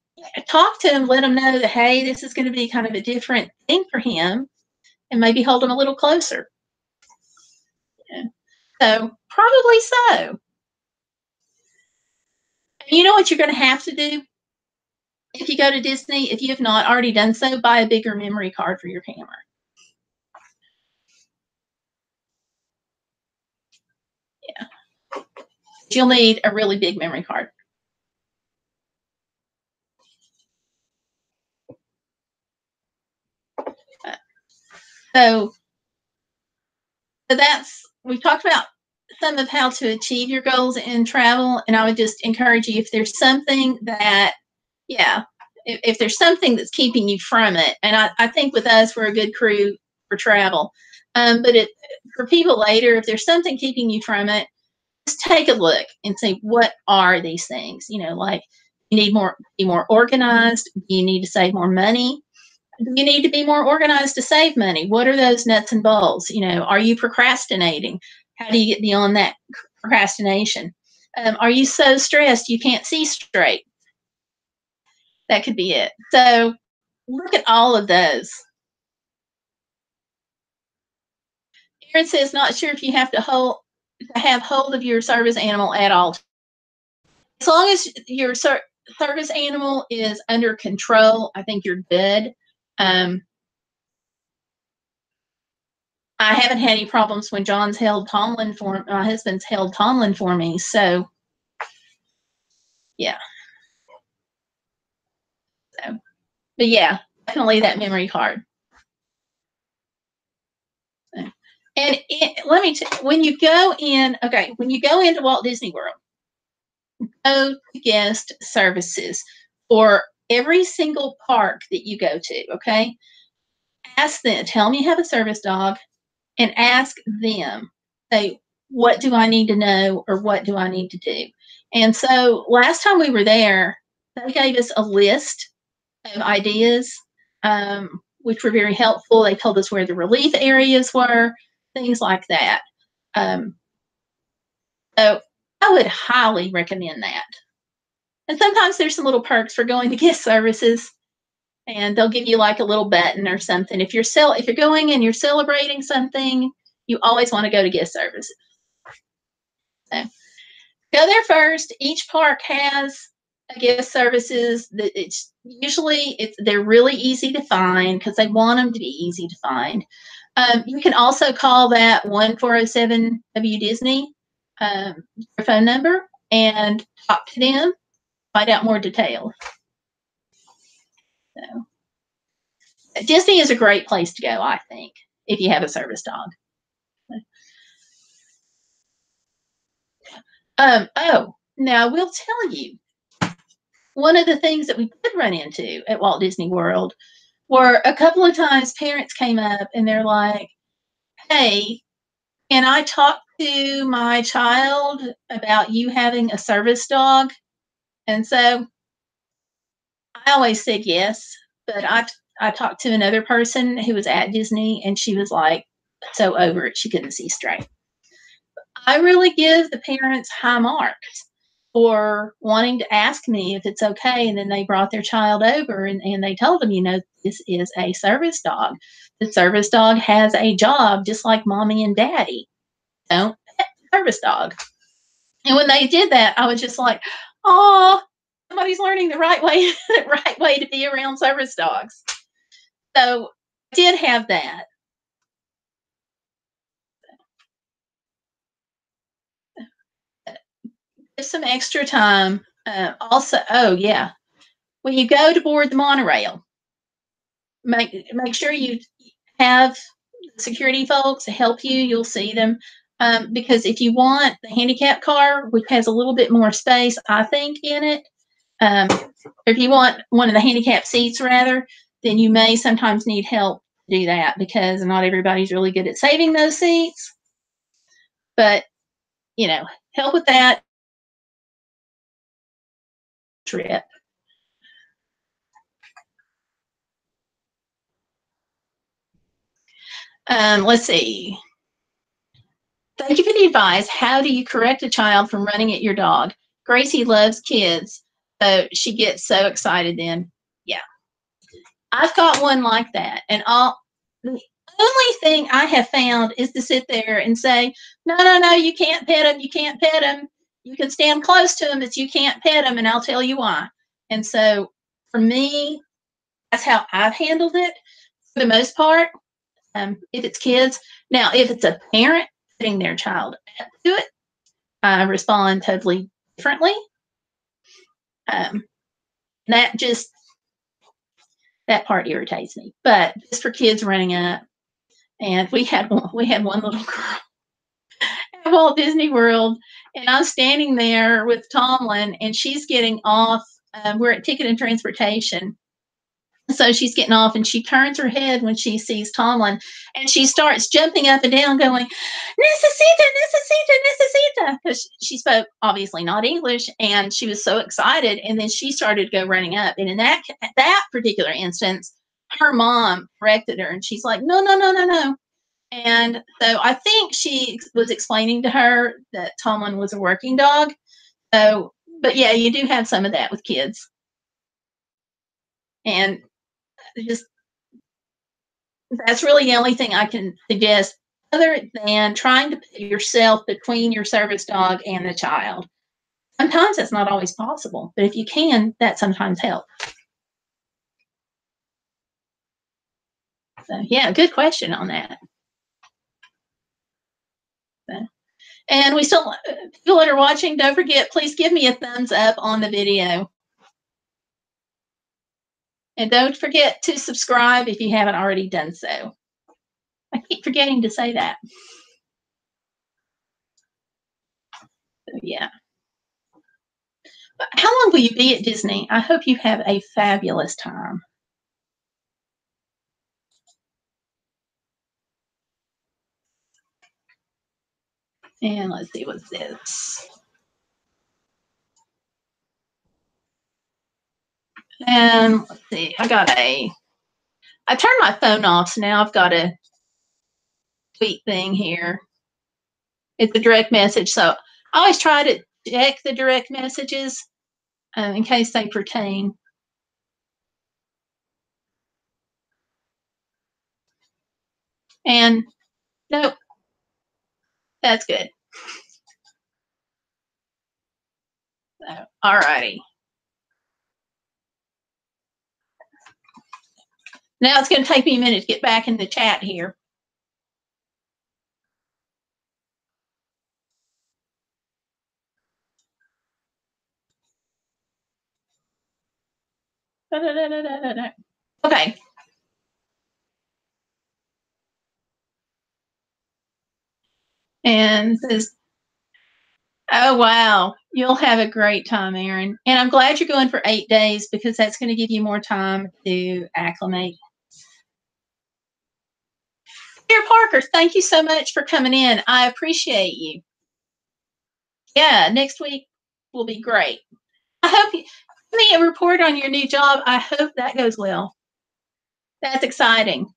talk to him, let him know that, hey, this is going to be kind of a different thing for him, and maybe hold him a little closer. Yeah. So probably so. And you know what you're going to have to do? If you go to Disney, if you have not already done so, buy a bigger memory card for your camera. Yeah. You'll need a really big memory card. So that's, we've talked about some of how to achieve your goals in travel. And I would just encourage you, if there's something that, if there's something that's keeping you from it, and I think with us, we're a good crew for travel. But for people later, if there's something keeping you from it, just take a look and say, what are these things? You know, like, you need be more organized. Do you need to save more money? Do you need to be more organized to save money? What are those nuts and bolts? You know, are you procrastinating? How do you get beyond that procrastination? Are you so stressed you can't see straight? That could be it. So look at all of those. Aaron says, not sure if you have to have hold of your service animal at all. As long as your service animal is under control, I think you're good. I haven't had any problems when John's held Tomlin for my husband's held Tomlin for me. So, yeah. So, but yeah, definitely that memory card. And let me when you go in, okay, when you go into Walt Disney World, go to guest services for every single park that you go to. Okay, ask them. Tell them you have a service dog, and ask them. Say, what do I need to know, or what do I need to do? And so last time we were there, they gave us a list of ideas, which were very helpful. They told us where the relief areas were. things like that. Um, so I would highly recommend that. And sometimes there's some little perks for going to gift services, and they'll give you like a little button or something. If you're going and you're celebrating something, you always want to go to gift services. So go there first. Each park has a gift services that they're really easy to find because they want them to be easy to find. You can also call that 1407 W Disney, their phone number, and talk to them, find out more details. So, Disney is a great place to go, I think, if you have a service dog. Now I will tell you, one of the things that we did run into at Walt Disney World were a couple of times parents came up and they're like, hey, can I talk to my child about you having a service dog? And so I always said yes, but I talked to another person who was at Disney and she was like so over it she couldn't see straight. I really give the parents high marks for wanting to ask me if it's okay. And then they brought their child over and they told them, this is a service dog. The service dog has a job just like mommy and daddy. Don't pet the service dog. And when they did that, I was just like, oh, somebody's learning the right way, the right way to be around service dogs. So I did have that. Give some extra time. Also, oh yeah, when you go to board the monorail, make sure you have security folks to help you. You'll see them. Because if you want the handicap car, which has a little bit more space, I think, in it, if you want one of the handicap seats, rather, then you may sometimes need help to do that because not everybody's really good at saving those seats. But, help with that trip. Let's see. Thank you for the advice. How do you correct a child from running at your dog? Gracie loves kids, so she gets so excited then. Yeah. I've got one like that. And the only thing I have found is to sit there and say, no, no, no, you can't pet him. You can't pet him. You can stand close to him, but you can't pet him, and I'll tell you why. And so for me, that's how I've handled it for the most part. If it's kids. Now, if it's a parent putting their child up to it, I respond totally differently. That part irritates me. But just for kids running up, and we had one little girl at Walt Disney World, and I'm standing there with Tomlin, and she's getting off. We're at Ticket and Transportation. So she's getting off and she turns her head when she sees Tomlin and she starts jumping up and down going, Necesita, Necesita, Necesita. Because she spoke obviously not English and she was so excited. And then she started to go running up. And in that particular instance, her mom corrected her and she's like, no, no, no, no, no. And so I think she was explaining to her that Tomlin was a working dog. So, but yeah, you do have some of that with kids. And just that's really the only thing I can suggest other than trying to put yourself between your service dog and the child. Sometimes that's not always possible, but if you can, that sometimes helps. So, yeah, good question on that. So, and we still, people that are watching, don't forget, please give me a thumbs up on the video. And don't forget to subscribe if you haven't already done so. I keep forgetting to say that. So, yeah. But how long will you be at Disney? I hope you have a fabulous time. And let's see what's this. And let's see, I turned my phone off, so now I've got to tweet thing here. It's a direct message. So I always try to check the direct messages in case they pertain. And nope, that's good. So, all righty. Now it's going to take me a minute to get back in the chat here. Okay. And says, oh, wow. You'll have a great time, Erin. And I'm glad you're going for 8 days because that's going to give you more time to acclimate. Dear Parker, thank you so much for coming in. I appreciate you. Yeah, next week will be great. I hope you give me a report on your new job. I hope that goes well. That's exciting.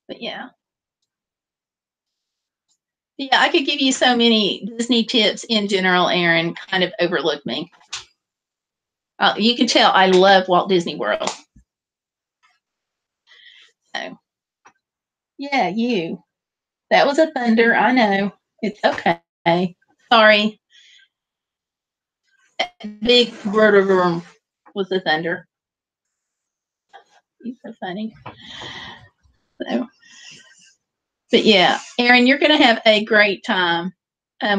But yeah. Yeah, I could give you so many Disney tips in general. Erin kind of overlooked me. You can tell I love Walt Disney World. So, yeah, you. That was a thunder. I know. It's okay. Sorry. That big room was the thunder. He's so funny. So, but yeah, Erin, you're going to have a great time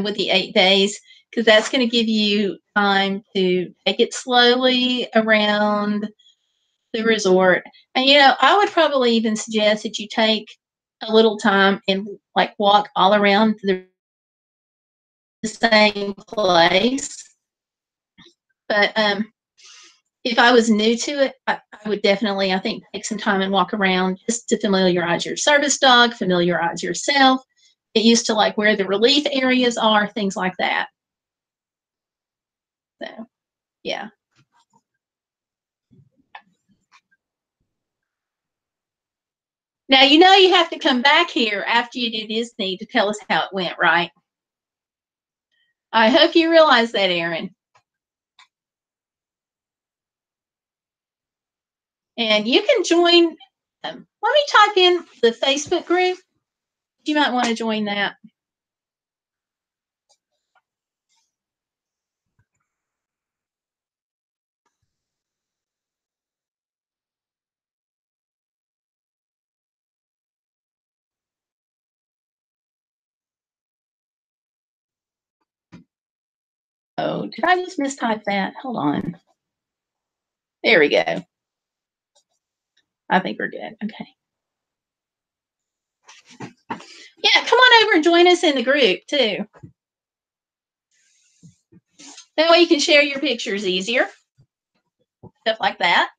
with the 8 days because that's going to give you time to take it slowly around the resort. And I would probably even suggest that you take a little time and like walk all around the same place. But if I was new to it, I would definitely, I think, take some time and walk around just to familiarize your service dog, familiarize yourself, get used to like where the relief areas are, things like that. So, yeah. Now, you have to come back here after you do Disney to tell us how it went, right? I hope you realize that, Erin. And you can join. Let me type in the Facebook group. You might want to join that. Oh, did I just mistype that? Hold on. There we go. I think we're good. Okay. Yeah, come on over and join us in the group too. That way you can share your pictures easier. Stuff like that.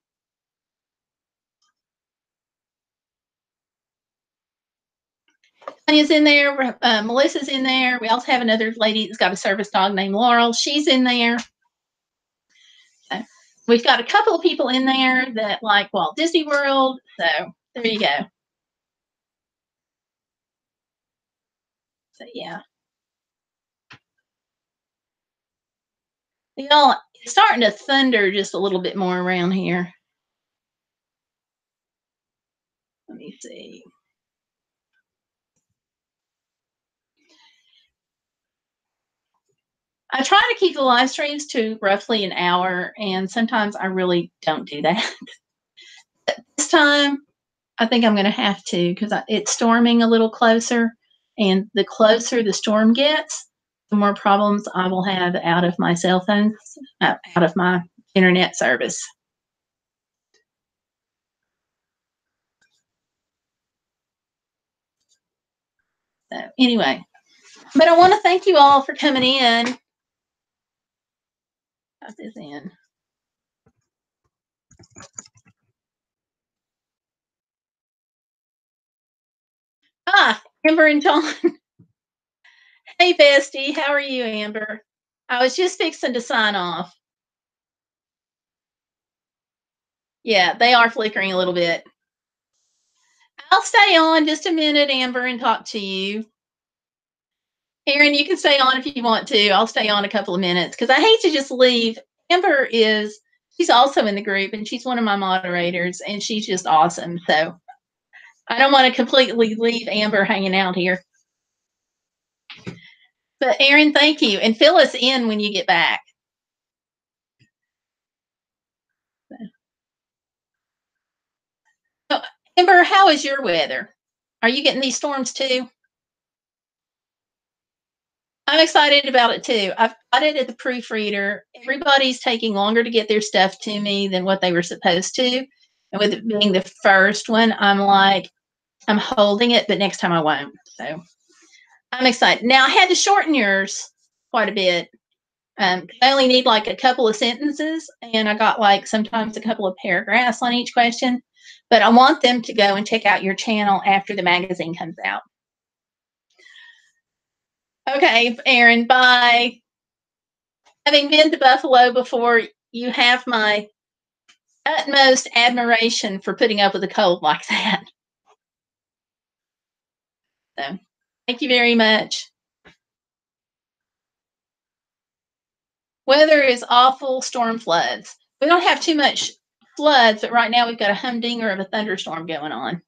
Tanya's in there. Melissa's in there. We also have another lady that's got a service dog named Laurel. She's in there. We've got a couple of people in there that like Walt Disney World. So there you go. So yeah. Y'all, it's starting to thunder just a little bit more around here. Let me see. I try to keep the live streams to roughly an hour, and sometimes I really don't do that. This time, I think I'm going to have to because it's storming a little closer, and the closer the storm gets, the more problems I will have out of my cell phone, out of my internet service. So anyway, but I want to thank you all for coming in. Got this in. Ah, Amber and John. Hey, bestie. How are you, Amber? I was just fixing to sign off. Yeah, they are flickering a little bit. I'll stay on just a minute, Amber, and talk to you. Erin, you can stay on if you want to. I'll stay on a couple of minutes because I hate to just leave. Amber she's also in the group and she's one of my moderators and she's just awesome. So I don't want to completely leave Amber hanging out here. But Erin, thank you. And fill us in when you get back. So, Amber, how is your weather? Are you getting these storms too? I'm excited about it too. I've got it at the proofreader. Everybody's taking longer to get their stuff to me than what they were supposed to. And with it being the first one, I'm like, I'm holding it, but next time I won't. So I'm excited. Now I had to shorten yours quite a bit. I only need like a couple of sentences, and I got like sometimes a couple of paragraphs on each question. But I want them to go and check out your channel after the magazine comes out. Okay, Erin, bye. Having been to Buffalo before, you have my utmost admiration for putting up with a cold like that. So, thank you very much. Weather is awful, storm floods. We don't have too much floods, but right now we've got a humdinger of a thunderstorm going on.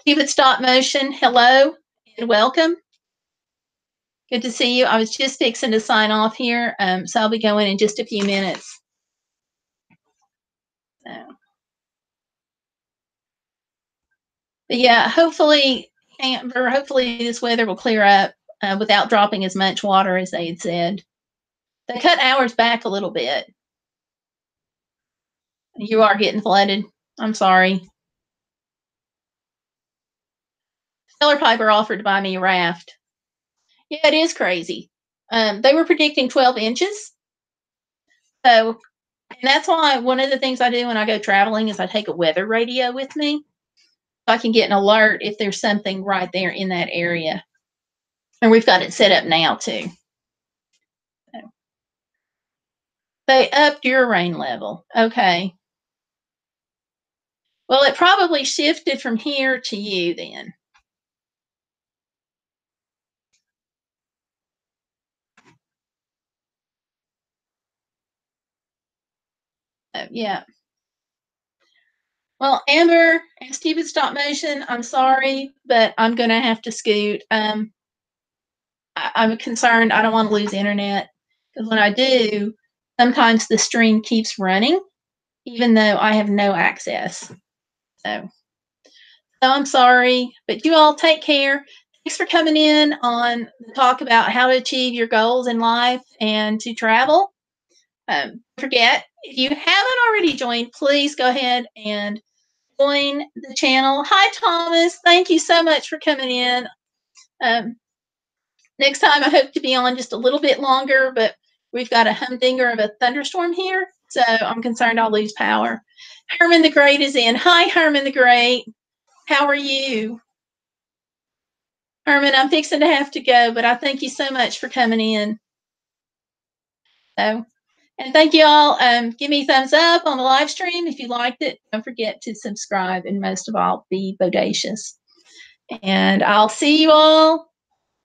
Stupid Stop Motion, hello and welcome. Good to see you. I was just fixing to sign off here, so I'll be going in just a few minutes. So. But yeah, hopefully, Amber, hopefully this weather will clear up without dropping as much water as they had said. They cut hours back a little bit. You are getting flooded. I'm sorry. Stellar Piper offered to buy me a raft. Yeah, it is crazy. They were predicting 12 inches. So, and that's why one of the things I do when I go traveling is I take a weather radio with me. So I can get an alert if there's something right there in that area. And we've got it set up now too. So, they upped your rain level. Okay. Well, it probably shifted from here to you then. Yeah. Well, Amber and Stupid Stop Motion, I'm sorry, but I'm going to have to scoot. I'm concerned. I don't want to lose internet because when I do, sometimes the stream keeps running, even though I have no access. So I'm sorry, but you all take care. Thanks for coming in on the talk about how to achieve your goals in life and to travel. Forget, if you haven't already joined, please go ahead and join the channel. Hi, Thomas. Thank you so much for coming in. Next time, I hope to be on just a little bit longer, but we've got a humdinger of a thunderstorm here, so I'm concerned I'll lose power. Herman the Great is in. Hi, Herman the Great. How are you? Herman, I'm fixing to have to go, but I thank you so much for coming in. So, and thank you all. Give me a thumbs up on the live stream if you liked it. Don't forget to subscribe, and most of all, be bodacious. And I'll see you all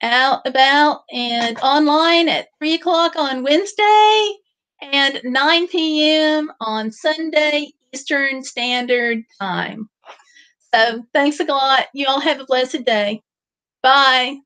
out about and online at 3 o'clock on Wednesday and 9 p.m. on Sunday Eastern Standard Time. So thanks a lot. You all have a blessed day. Bye.